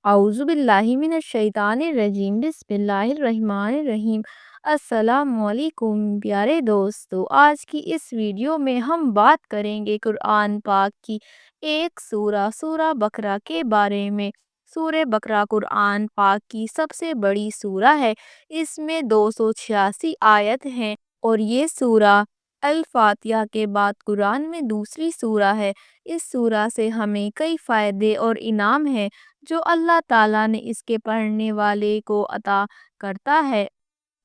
اعوذ باللہ من الشیطان الرجیم بسم اللہ الرحمن الرحیم۔ السلام علیکم پیارے دوستو، آج کی اس ویڈیو میں ہم بات کریں گے قرآن پاک کی ایک سورہ بقرہ کے بارے میں۔ سورہ بقرہ قرآن پاک کی سب سے بڑی سورہ ہے۔ اس میں 286 آیت ہیں اور یہ سورہ الفاتحہ کے بعد قرآن میں دوسری سورہ ہے۔ اس سورہ سے ہمیں کئی فائدے اور انعام ہیں جو اللہ تعالیٰ نے اس کے پڑھنے والے کو عطا کرتا ہے۔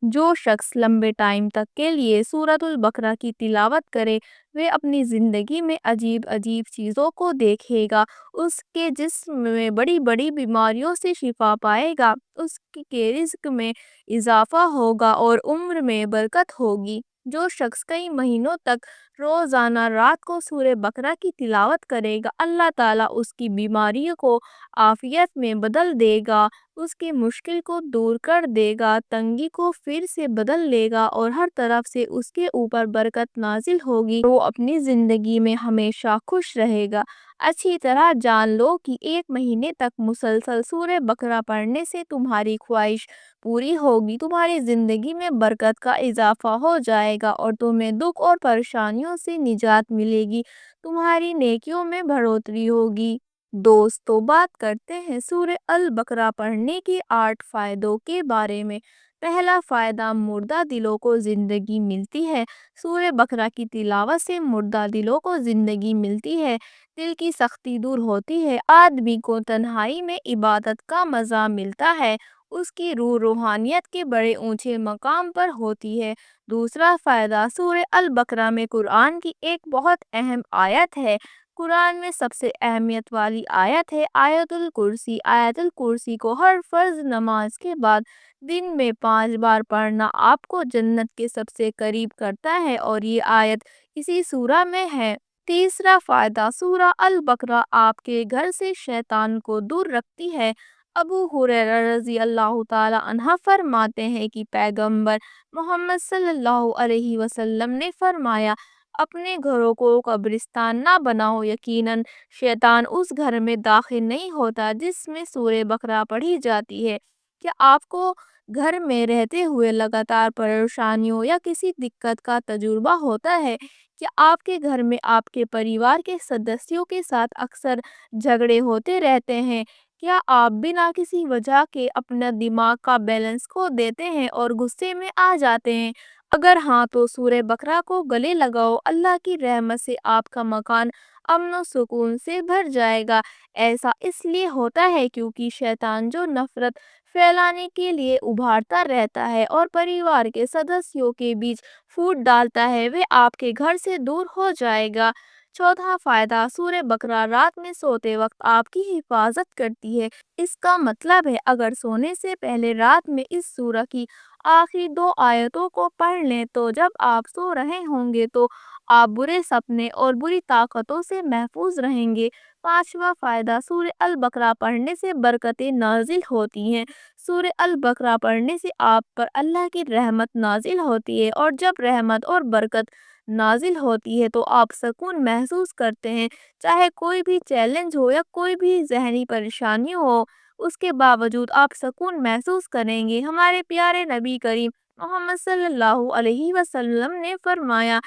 جو شخص لمبے ٹائم تک کے لیے سورۃ البقرہ کی تلاوت کرے وہ اپنی زندگی میں عجیب عجیب چیزوں کو دیکھے گا، اس کے جسم میں بڑی بڑی بیماریوں سے شفا پائے گا، اس کے رزق میں اضافہ ہوگا اور عمر میں برکت ہوگی۔ جو شخص کئی مہینوں تک روزانہ رات کو سورہ بقرہ کی تلاوت کرے گا، اللہ تعالیٰ اس کی بیماری کو عافیت میں بدل دے گا، اس کی مشکل کو دور کر دے گا، تنگی کو پھر سے بدل لے گا اور ہر طرف سے اس کے اوپر برکت نازل ہوگی، وہ اپنی زندگی میں ہمیشہ خوش رہے گا۔ اچھی طرح جان لو کہ 1 مہینے تک مسلسل سورہ بقرہ پڑھنے سے تمہاری خواہش پوری ہوگی، تمہاری زندگی میں برکت کا اضافہ ہو جائے گا اور تمہیں دکھ اور پریشانیوں سے نجات ملے گی، تمہاری نیکیوں میں بڑھوتری ہوگی۔ دوستو، بات کرتے ہیں سورہ البقرہ پڑھنے کے 8 فائدوں کے بارے میں۔ پہلا فائدہ، مردہ دلوں کو زندگی ملتی ہے۔ سورہ بقرہ کی تلاوت سے مردہ دلوں کو زندگی ملتی ہے، دل کی سختی دور ہوتی ہے، آدمی کو تنہائی میں عبادت کا مزہ ملتا ہے، اس کی روح روحانیت کے بڑے اونچے مقام پر ہوتی ہے۔ دوسرا فائدہ، سورہ البقرہ میں قرآن کی ایک بہت اہم آیت ہے۔ قرآن میں سب سے اہمیت والی آیت ہے آیت الکرسی۔ آیت الکرسی کو ہر فرض نماز کے بعد دن میں 5 بار پڑھنا آپ کو جنت کے سب سے قریب کرتا ہے اور یہ آیت اسی سورہ میں ہے۔ تیسرا فائدہ، سورہ البقرہ آپ کے گھر سے شیطان کو دور رکھتی ہے۔ ابو ہریرہ رضی اللہ تعالی عنہ فرماتے ہیں کہ پیغمبر محمد صلی اللہ علیہ وسلم نے فرمایا، اپنے گھروں کو قبرستان نہ بناؤ، یقیناً شیطان اس گھر میں داخل نہیں ہوتا جس میں سورہ بقرہ پڑھی جاتی ہے۔ کیا آپ کو گھر میں رہتے ہوئے لگاتار پریشانیوں یا کسی دقت کا تجربہ ہوتا ہے؟ کیا آپ کے گھر میں آپ کے پریوار کے سدسیوں کے ساتھ اکثر جھگڑے ہوتے رہتے ہیں؟ کیا آپ بنا کسی وجہ کے اپنا دماغ کا بیلنس کھو دیتے ہیں اور غصے میں آ جاتے ہیں؟ اگر ہاں تو سورہ بقرہ کو گلے لگاؤ، اللہ کی رحمت سے آپ کا مکان امن و سکون سے بھر جائے گا۔ ایسا اس لیے ہوتا ہے کیونکہ شیطان جو نفرت پھیلانے کے لیے ابھارتا رہتا ہے اور پریوار کے سدسیوں کے بیچ پھوٹ ڈالتا ہے، وہ آپ کے گھر سے دور ہو جائے گا۔ چوتھا فائدہ، سورہ بقرہ رات میں سوتے وقت آپ کی حفاظت کرتی ہے۔ اس کا مطلب ہے اگر سونے سے پہلے رات میں اس سورہ کی آخری 2 آیتوں کو پڑھ لیں تو جب آپ سو رہے ہوں گے تو آپ برے سپنے اور بری طاقتوں سے محفوظ رہیں گے۔ پانچواں فائدہ، سورہ البقرہ پڑھنے سے برکتیں نازل ہوتی ہیں۔ سورہ البقرہ پڑھنے سے آپ پر اللہ کی رحمت نازل ہوتی ہے اور جب رحمت اور برکت نازل ہوتی ہے تو آپ سکون محسوس کرتے ہیں، چاہے کوئی بھی چیلنج ہو یا کوئی بھی ذہنی پریشانی ہو، اس کے باوجود آپ سکون محسوس کریں گے۔ ہمارے پیارے نبی کریم محمد صلی اللہ علیہ وسلم نے فرمایا،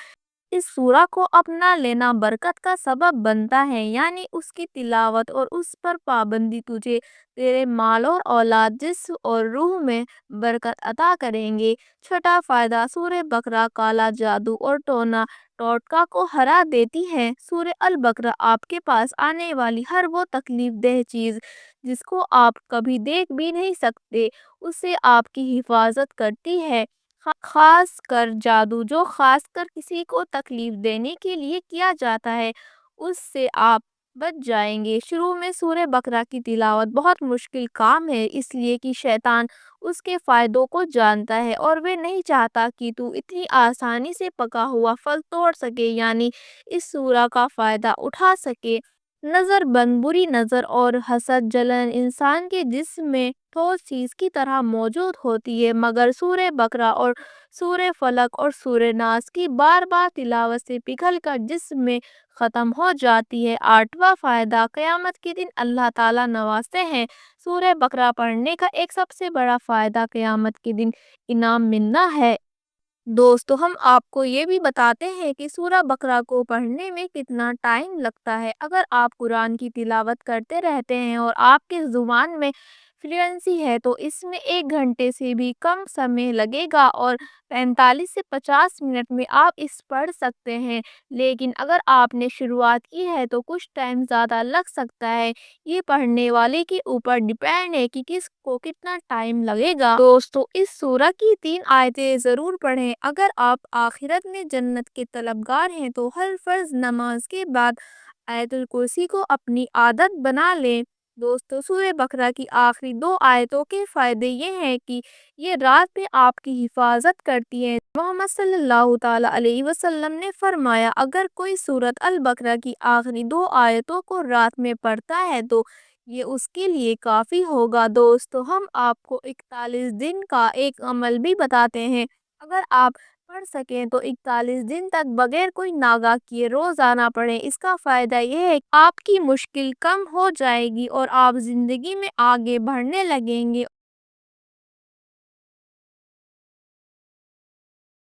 اس سورہ کو اپنا لینا برکت کا سبب بنتا ہے، یعنی اس کی تلاوت اور اس پر پابندی تجھے تیرے مال اور اولاد، جسم اور روح میں برکت عطا کریں گے۔ چھٹا فائدہ، سورہ بقرہ کالا جادو اور ٹونا ٹوٹکا کو ہرا دیتی ہے۔ سورہ البقرہ آپ کے پاس آنے والی ہر وہ تکلیف دہ چیز جس کو آپ کبھی دیکھ بھی نہیں سکتے، اس سے آپ کی حفاظت کرتی ہے۔ خاص کر جادو جو خاص کر کسی کو تکلیف دینے کے لیے کیا جاتا ہے، اس سے آپ بچ جائیں گے۔ شروع میں سورہ بقرہ کی تلاوت بہت مشکل کام ہے، اس لیے کہ شیطان اس کے فائدوں کو جانتا ہے اور وہ نہیں چاہتا کہ تو اتنی آسانی سے پکا ہوا پھل توڑ سکے، یعنی اس سورہ کا فائدہ اٹھا سکے۔ نظر بند، بری نظر اور حسد، جلن انسان کے جسم میں ٹھوس چیز کی طرح موجود ہوتی ہے، مگر سورہ بقرہ اور سورہ فلق اور سورہ ناس کی بار بار تلاوت سے پگھل کر جسم میں ختم ہو جاتی ہے۔ آٹھواں فائدہ، قیامت کے دن اللہ تعالیٰ نوازتے ہیں۔ سورہ بقرہ پڑھنے کا ایک سب سے بڑا فائدہ قیامت کے دن انعام ملنا ہے۔ دوستو، ہم آپ کو یہ بھی بتاتے ہیں کہ سورہ بقرہ کو پڑھنے میں کتنا ٹائم لگتا ہے۔ اگر آپ قرآن کی تلاوت کرتے رہتے ہیں اور آپ کے زبان میں فلوئنسی ہے تو اس میں 1 گھنٹے سے بھی کم سمے لگے گا اور 45 سے 50 منٹ میں آپ اس پڑھ سکتے ہیں، لیکن اگر آپ نے شروعات کی ہے تو کچھ ٹائم زیادہ لگ سکتا ہے۔ یہ پڑھنے والے کے اوپر ڈیپینڈ ہے کہ کس کو کتنا ٹائم لگے گا۔ دوستو، اس سورہ کی 3 آیتیں ضرور پڑھیں۔ اگر آپ آخرت میں جنت کے طلبگار ہیں تو ہر فرض نماز کے بعد آیت الکرسی کو اپنی عادت بنا لیں۔ دوستو، سورہ بقرہ کی آخری 2 آیتوں کے فائدے یہ ہیں کہ یہ رات میں آپ کی حفاظت کرتی ہیں۔ محمد صلی اللہ تعالیٰ علیہ وسلم نے فرمایا، اگر کوئی سورۃ البقرہ کی آخری 2 آیتوں کو رات میں پڑھتا ہے تو یہ اس کے لیے کافی ہوگا۔ دوستو، ہم آپ کو 41 دن کا ایک عمل بھی بتاتے ہیں۔ اگر آپ پڑھ سکیں تو 41 دن تک بغیر کوئی ناغہ کیے روزانہ پڑھیں۔ اس کا فائدہ یہ ہے کہ آپ کی مشکل کم ہو جائے گی اور آپ زندگی میں آگے بڑھنے لگیں گے۔